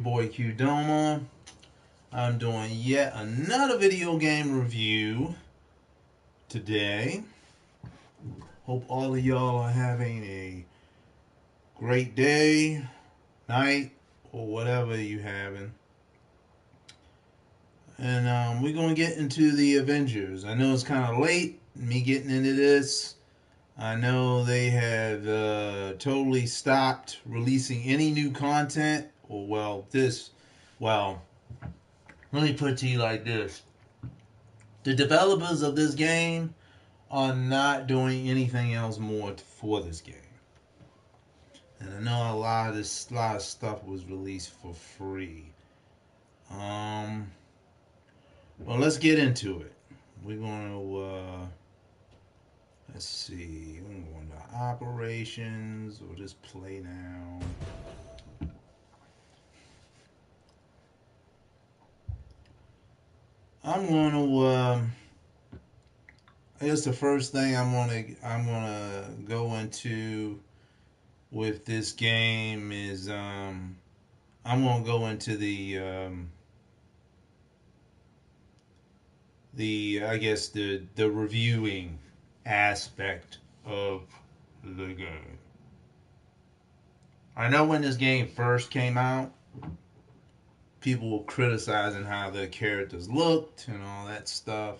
Boy Qdoma. I'm doing yet another video game review today. Hope all of y'all are having a great day, night, or whatever you having. And we're gonna get into the Avengers. I know it's kind of late me getting into this. I know they have totally stopped releasing any new content. Or well, let me put it to you like this: the developers of this game are not doing anything else more for this game. And I know a lot of stuff was released for free. Um, well, let's get into it. We're going to let's see. We're going to operations or just play now. I'm going to. I guess the first thing I'm gonna go into with this game is I'm gonna go into the I guess the reviewing aspect of the game. I know when this game first came out, people were criticizing how the characters looked and all that stuff.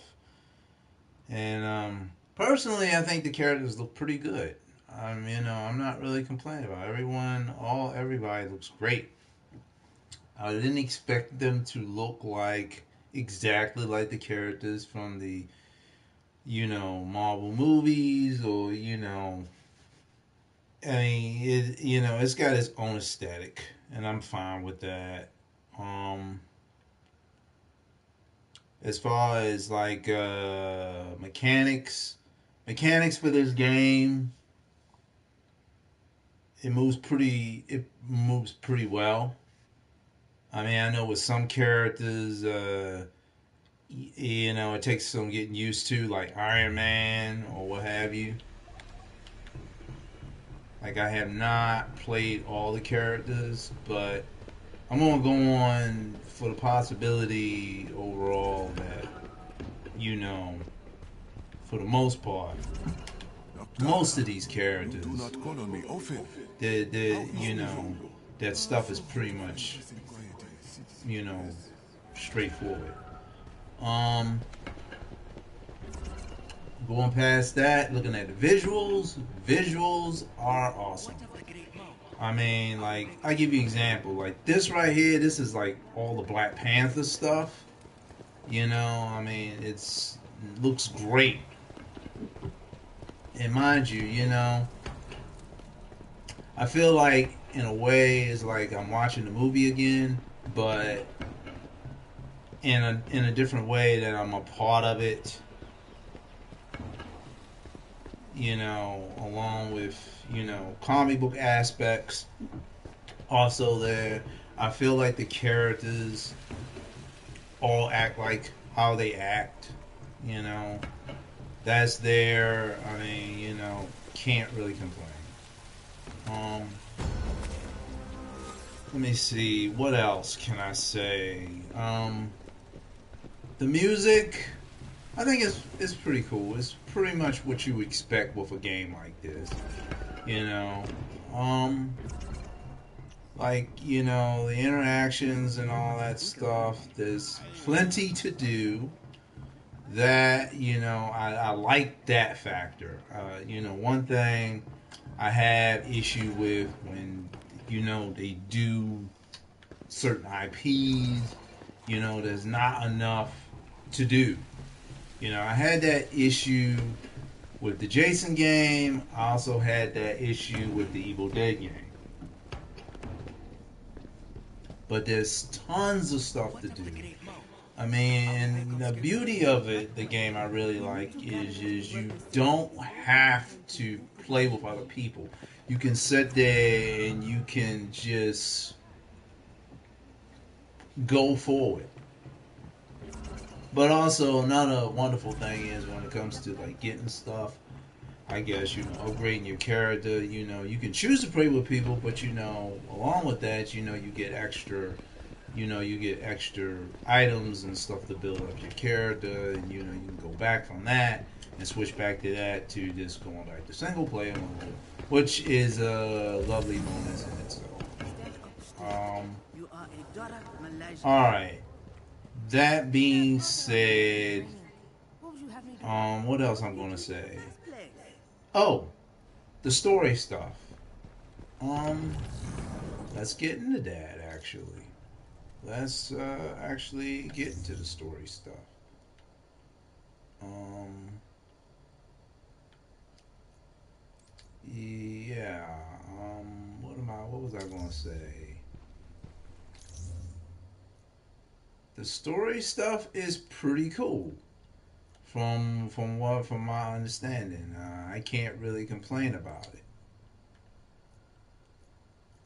And personally, I think the characters look pretty good. I'm not really complaining about it. Everybody looks great. I didn't expect them to look like exactly like the characters from the Marvel movies, or it's got its own aesthetic, and I'm fine with that. Um, as far as like mechanics for this game, it moves pretty well. I mean, I know with some characters, it takes some getting used to, like Iron Man or what have you. Like, I have not played all the characters, but I'm gonna go on for the possibility overall that you know, for the most part, most of these characters, that stuff is pretty much you know straightforward. Um, Going past that, looking at the visuals are awesome. I mean, like, I give you an example. Like this right here, this is like all the Black Panther stuff. I mean, it looks great. And mind you, I feel like in a way it's like I'm watching the movie again, but in a different way that I'm a part of it. Along with comic book aspects. Also, there, I feel like the characters all act like how they act. You know, that's there. I mean, can't really complain. Um, Let me see. What else can I say? The music, I think it's pretty cool. It's pretty much what you expect with a game like this. You know, um, the interactions and all that stuff. There's plenty to do. That I like that factor. One thing I have issue with when they do certain IPs. There's not enough to do. I had that issue with the Jason game. I also had that issue with the Evil Dead game. But there's tons of stuff to do. I mean, the beauty of it, the game I really like, is you don't have to play with other people. You can sit there and you can just go forward. But also another wonderful thing is when it comes to like getting stuff, I guess, upgrading your character, you can choose to play with people, but along with that, you get extra you get extra items and stuff to build up your character, and you can go back from that and switch back to that to just going back to single player mode, which is a lovely bonus in itself. Um, all right. That being said, what else I'm gonna say? Oh, the story stuff. Um, let's get into that actually. Let's actually get into the story stuff. Um, yeah. What was I gonna say? The story stuff is pretty cool. From my understanding, I can't really complain about it.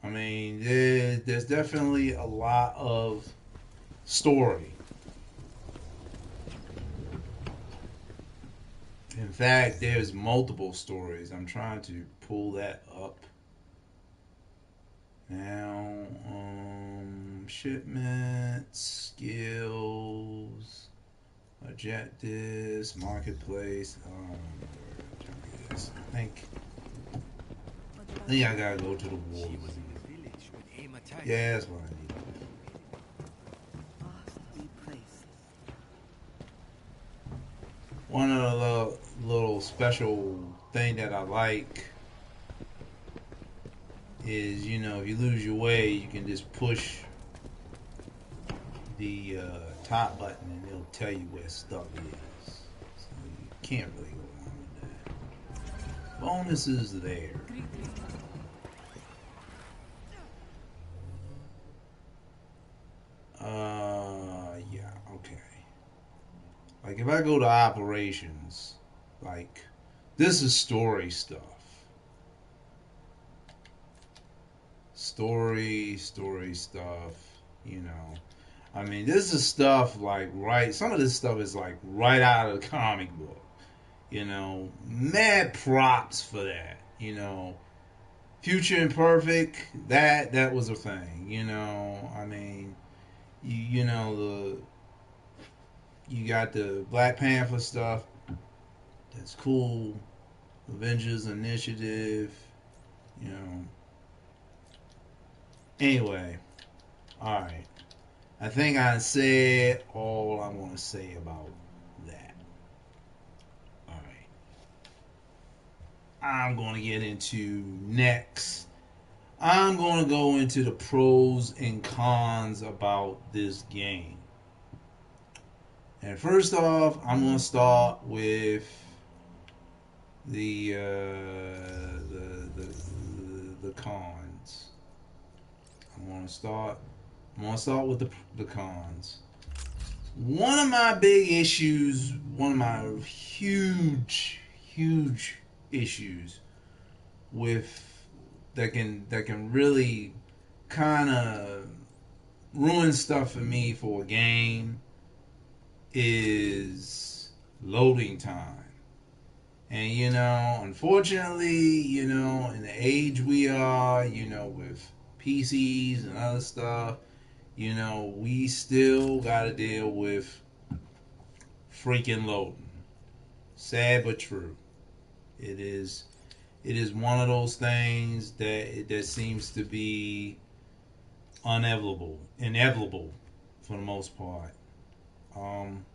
I mean, there's definitely a lot of story. In fact, there's multiple stories. I'm trying to pull that up now. Shipments, skills, objectives, marketplace. I think I gotta go to the war. Yeah, that's what I need. One of the little special thing that I like is, if you lose your way, you can just push the top button and it'll tell you where stuff is. So you can't really go wrong with that. Bonuses there. Yeah, okay. Like if I go to operations, like this is story stuff. Story stuff, you know. I mean, this is stuff like some of this stuff is like right out of the comic book. Mad props for that. Future Imperfect, that was a thing. I mean, the you got the Black Panther stuff. That's cool. Avengers Initiative. You know. Anyway, all right. I think I said all I'm going to say about that. All right. I'm going to get into next. I'm going to go into the pros and cons about this game. And first off, I'm going to start with the the cons. I'm going to start. With the cons. One of my big issues, one of my huge issues with that can really kind of ruin stuff for me for a game is loading time. And unfortunately, in the age we are, with PCs and other stuff, we still got to deal with freaking loading. Sad but true. It is. It is one of those things that seems to be inevitable for the most part. Um,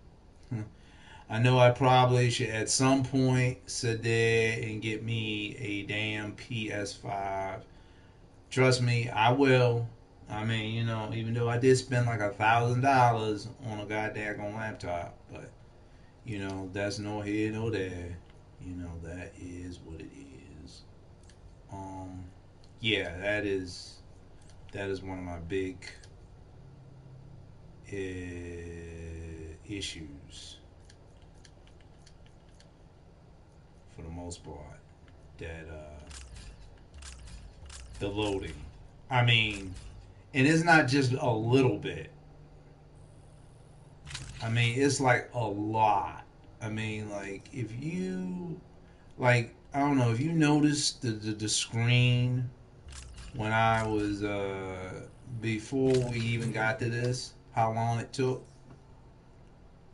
I know I probably should at some point sit there and get me a damn PS5. Trust me, I will. I mean, even though I did spend like $1,000 on a goddamn laptop, but that's no here, no there. That is what it is. Um, yeah, that is one of my big issues for the most part. That the loading. I mean, and it's not just a little bit. I mean, it's like a lot. I mean, like if you I don't know if you noticed the screen when I was before we even got to this, how long it took.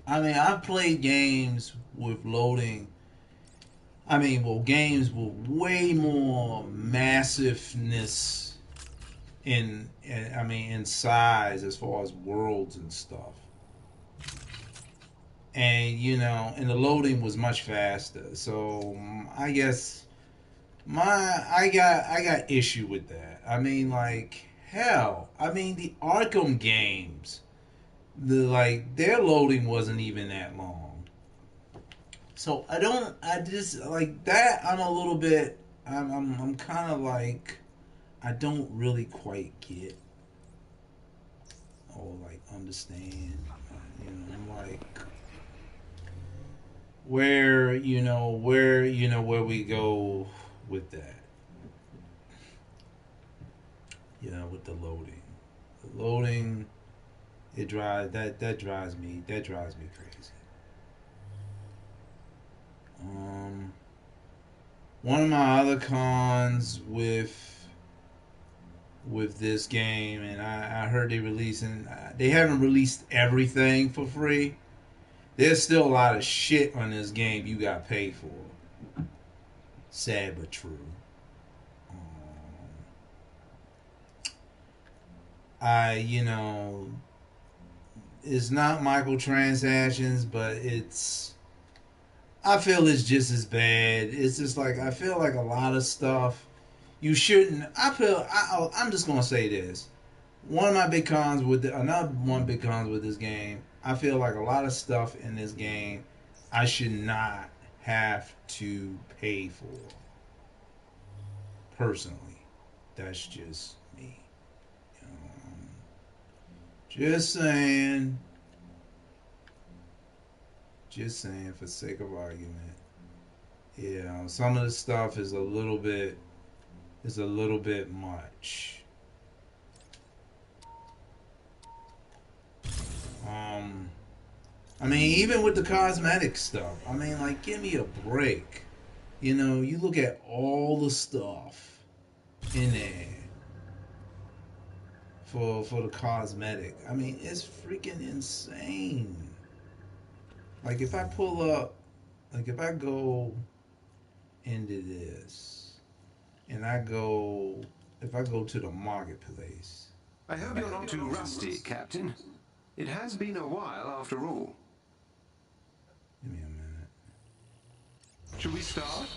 I mean, I've played games with loading. I mean, well, games with way more massiveness I mean, in size as far as worlds and stuff. And and the loading was much faster. So I guess I got issue with that. I mean, like hell. I mean, the Arkham games, their loading wasn't even that long. So I just like that. I'm a little bit. I'm kind of like I don't really quite get or like understand. I'm like where we go with that. With the loading. The loading, it drives that drives me crazy. Um, One of my other cons with this game, and I heard they haven't released everything for free. There's still a lot of shit on this game you got paid for. Sad but true. Um, it's not microtransactions, but I feel it's just as bad. It's just like I feel like a lot of stuff you shouldn't. I'm just gonna say this. Another one big cons with this game. I feel like a lot of stuff in this game I should not have to pay for. Personally, that's just me. Um, just saying. Just saying for sake of argument. Some of the stuff is a little bit much. Um, I mean, even with the cosmetic stuff, I mean, like, give me a break. You look at all the stuff in there for the cosmetic. I mean, it's freaking insane. Like, if I go into this and if I go to the marketplace. I hope you're not too rusty, Captain. It has been a while after all. Give me a minute. Should we start?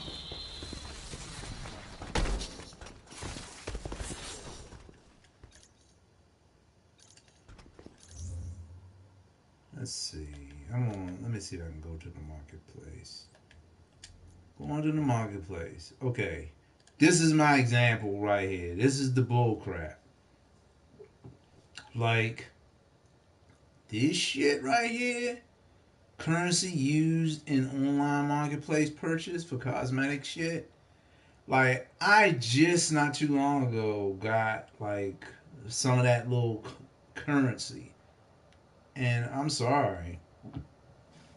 Let's see. Let me see if I can go to the marketplace. Go on to the marketplace. Okay. This is my example right here. This is the bull crap. Like, this shit right here, currency used in online marketplace purchase for cosmetic shit. Like, I just not too long ago got like some of that little currency. And I'm sorry,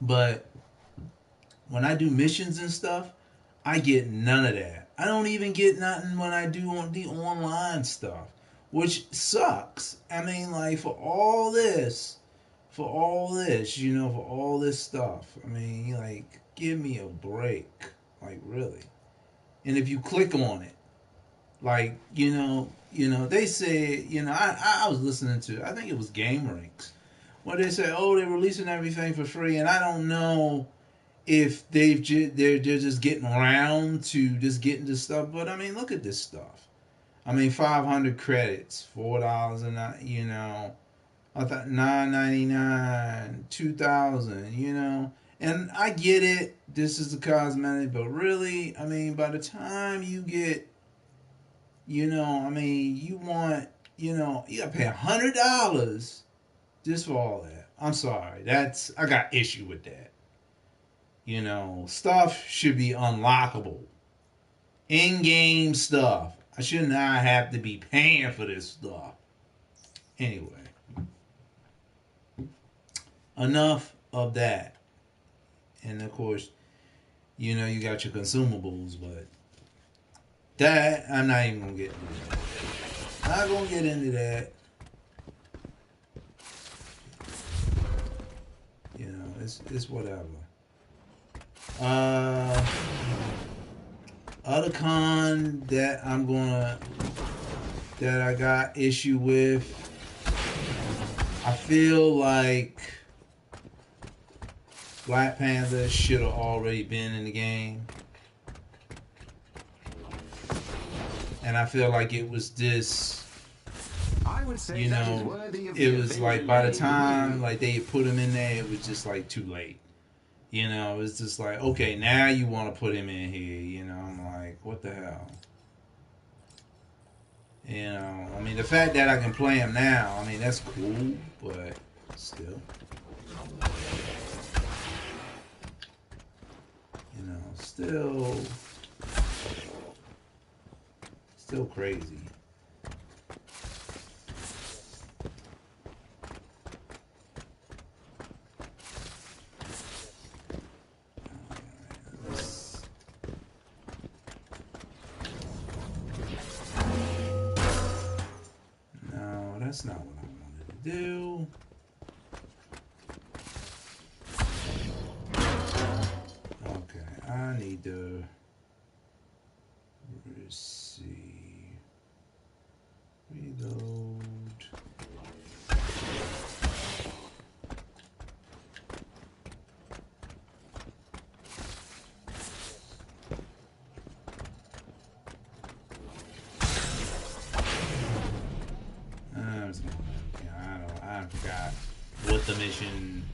but when I do missions and stuff, I get none of that. I don't even get nothing when I do on the online stuff, which sucks. I mean, like for all this stuff. I mean, like, give me a break, like really. And if you click on it, like they say, I was listening to, I think it was Game Ranks, where they say, oh, they're releasing everything for free, and I don't know if they're just getting around to just getting this stuff. But I mean, look at this stuff. I mean, 500 credits, $4, and I thought 9.99, 2,000. And I get it. This is the cosmetic, but really, I mean, by the time you get, I mean, you gotta pay $100 just for all that. I'm sorry, I got issue with that. Stuff should be unlockable. In-game stuff. I should not have to be paying for this stuff. Anyway, enough of that. And of course, you got your consumables, but that I'm not even gonna get into that. Not gonna get into that. it's whatever. Other con that that I got issue with, I feel like Black Panther should have already been in the game. And I feel like it was this, I would say you that is know, worthy of it the was like Avenger by the name. time like they put him in there, it was just like too late. You know, it's just like, okay, now you want to put him in here. You know, I'm like, what the hell? You know, I mean, the fact that I can play him now, I mean, that's cool, but still. You know, still crazy. No, that's not what I wanted to do. Okay, I need to receive, reload. I forgot what the mission.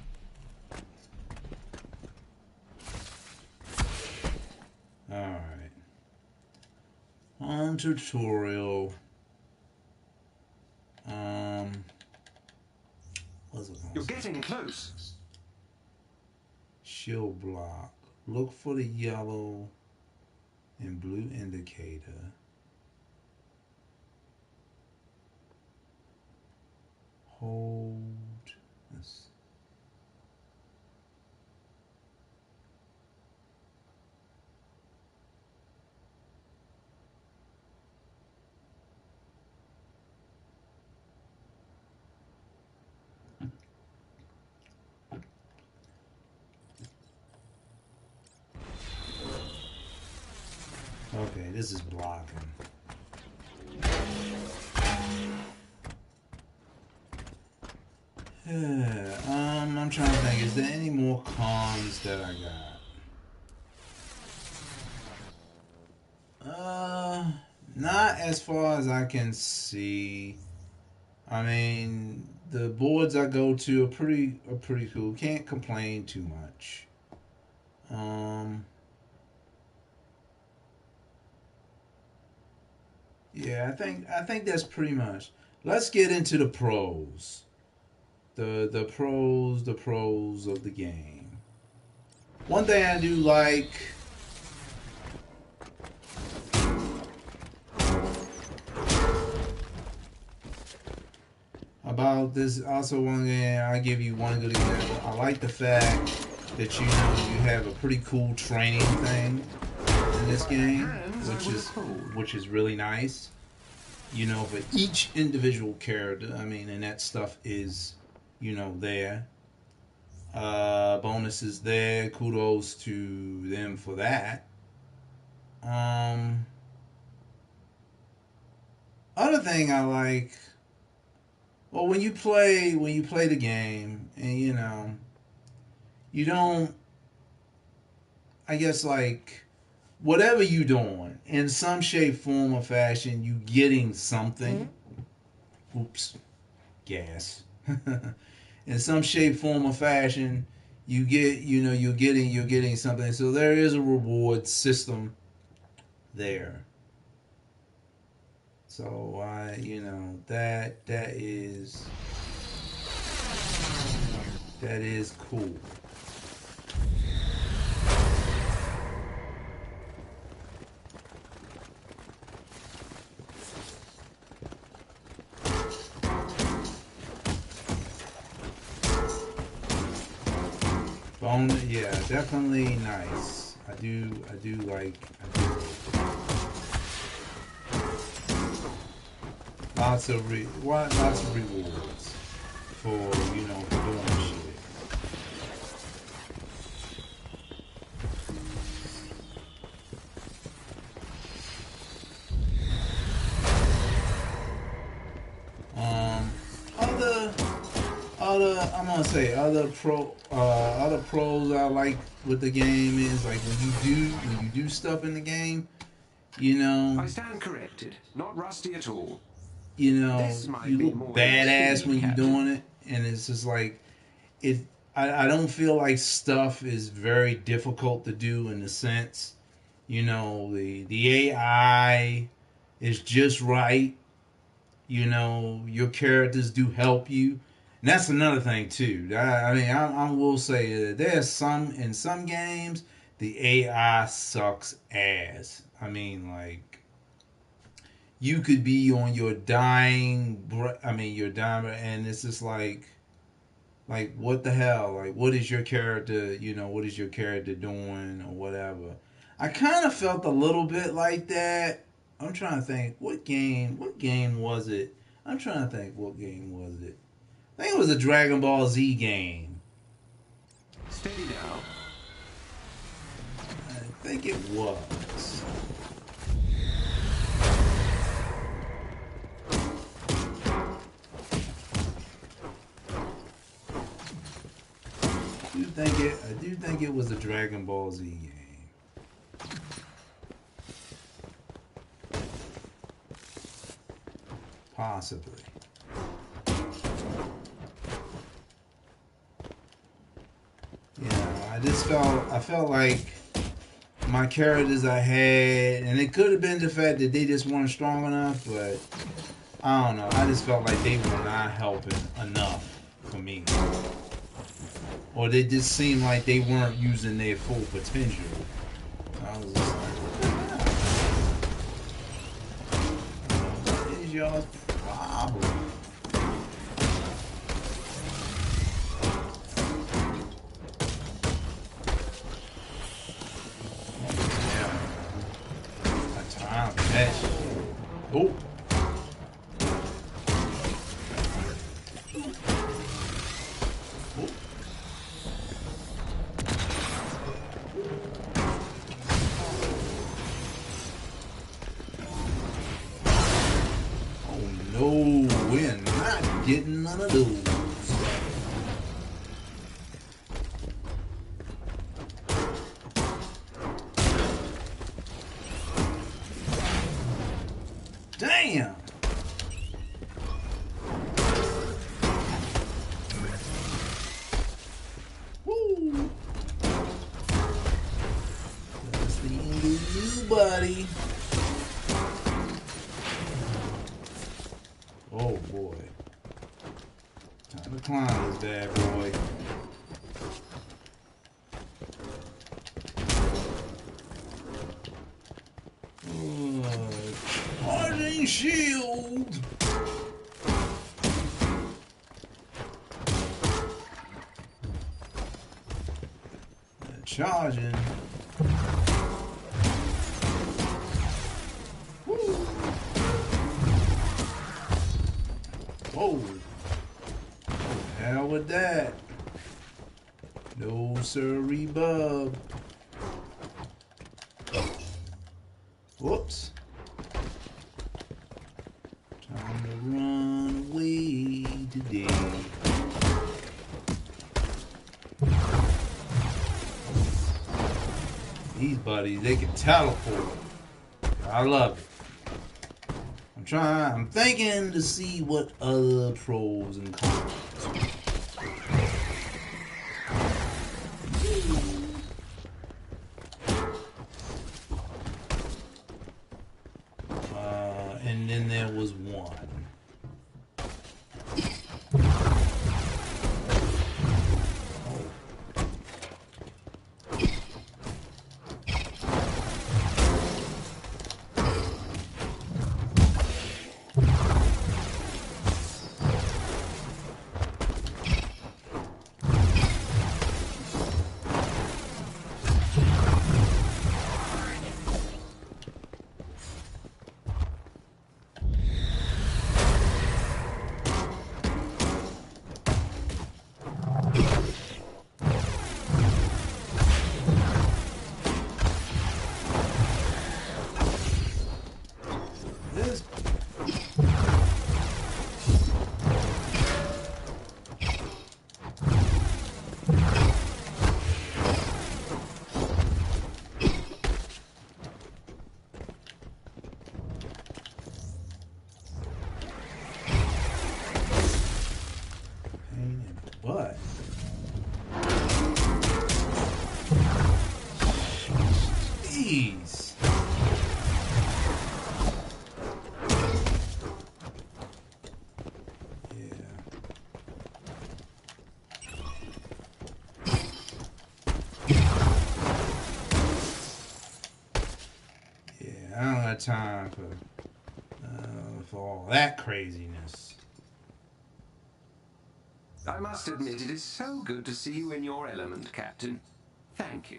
Alright. On tutorial. What's it called? You're getting close. Shield block. Look for the yellow and blue indicator. Hold. Let's Okay, this is blocking. I'm trying to think. Is there any more cons that I got? Not as far as I can see. I mean, the boards I go to are pretty cool. Can't complain too much. Yeah, I think that's pretty much. Let's get into the pros. The pros of the game. One thing I do like about this, also one thing, I give you one good example. I like the fact that you have a pretty cool training thing in this game, which is really nice. You know, for each individual character. I mean, and that stuff is, there. Bonuses there. Kudos to them for that. Other thing I like, well, when you play the game, and you don't, I guess, like, whatever you doing, in some shape, form, or fashion, you getting something. Oops, gas. In some shape, form, or fashion, you get, you're getting something. So there is a reward system there. So that is cool. Yeah, definitely nice. I do like. Lots of rewards for for doing shit. I'm gonna say other pros I like with the game is like when you do stuff in the game, you know, I stand corrected. Not rusty at all. you know, This might you be look more than badass speed, when you're Captain. doing it, and it's just like it. I don't feel like stuff is very difficult to do in the sense, you know, the AI is just right. You know, your characters do help you. And that's another thing too. I mean, I will say that there's some in some games the AI sucks ass. I mean, like you could be on your your dying, and it's just like what the hell? Like, what is your character? You know, what is your character doing or whatever? I kind of felt a little bit like that. I'm trying to think what game. What game was it? I'm trying to think what game was it. I think it was a Dragon Ball Z game. Steady now. I think it was. I do think it was a Dragon Ball Z game. Possibly. Yeah, I felt like my characters I had, and it could have been the fact that they just weren't strong enough, but I don't know. I just felt like they were not helping enough for me, or they just seemed like they weren't using their full potential. I was just like, what is y'all's problem? Time for that shit. Oh. Oh no, we're not getting none of those. Damn. Woo. That's the end of you, buddy. Oh boy. Time to climb this bad boy. Charging shield. Charging. Woo. Whoa. Hell with that. No siree bub. Whoops. Time to run away today. These buddies, they can teleport. I love it. I'm thinking to see what other pros and cons. And then there was one. What? Jeez. I don't have time for all that craziness. I must admit, it is so good to see you in your element, Captain. Thank you.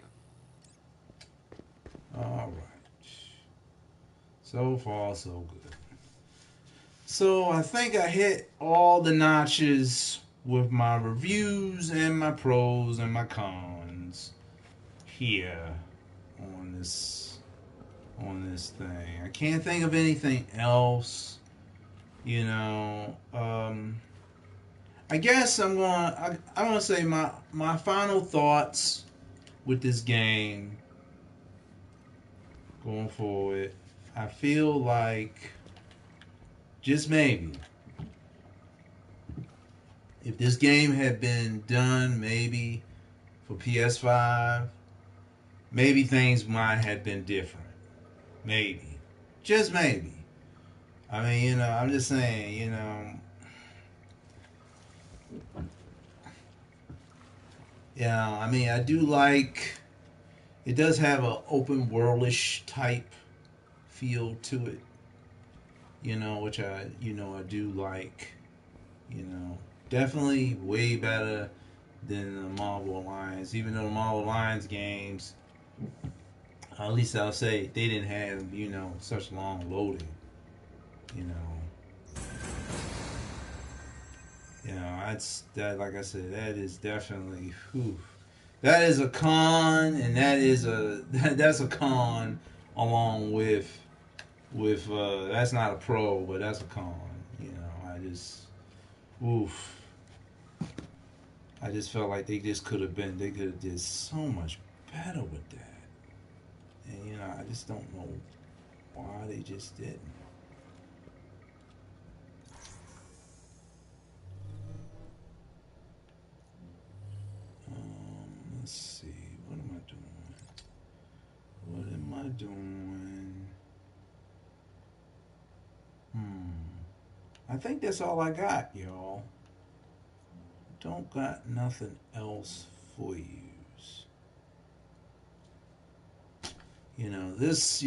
All right. So far, so good. So I think I hit all the notches with my reviews and my pros and my cons here on this thing. I can't think of anything else. You know, I guess I'm gonna say my final thoughts with this game going forward. I feel like just maybe if this game had been done maybe for PS5, maybe things might have been different. Maybe, just maybe. I mean, I'm just saying, yeah. I mean, I do like. It does have a open worldish type feel to it, which I do like. You know, definitely way better than the Marvel Alliance. Even though the Marvel Alliance games, at least I'll say, they didn't have such long loading. You know, that's that. Like I said, that is definitely. Whew, that is a con, and that's a con along with that's not a pro, but that's a con. I just oof. I just felt like they could have did so much better with that, and I just don't know why they just didn't. Let's see, what am I doing? What am I doing? I think that's all I got, y'all. Don't got nothing else for you. This,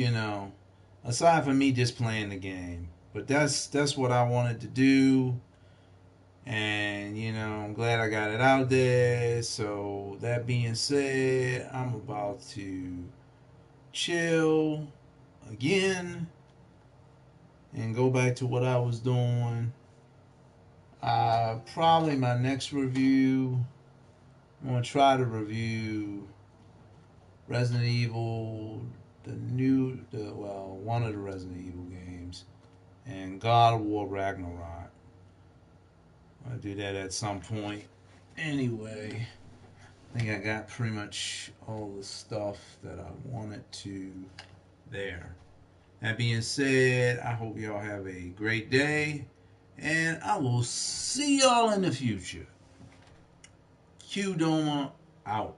aside from me just playing the game, but that's what I wanted to do, and I'm glad I got it out there. So that being said, I'm about to chill again and go back to what I was doing. Probably my next review, I'm gonna try to review Resident Evil, one of the Resident Evil games, and God of War Ragnarok. I'll do that at some point. Anyway, I think I got pretty much all the stuff that I wanted to there. That being said, I hope y'all have a great day, and I will see y'all in the future. Qdoma out.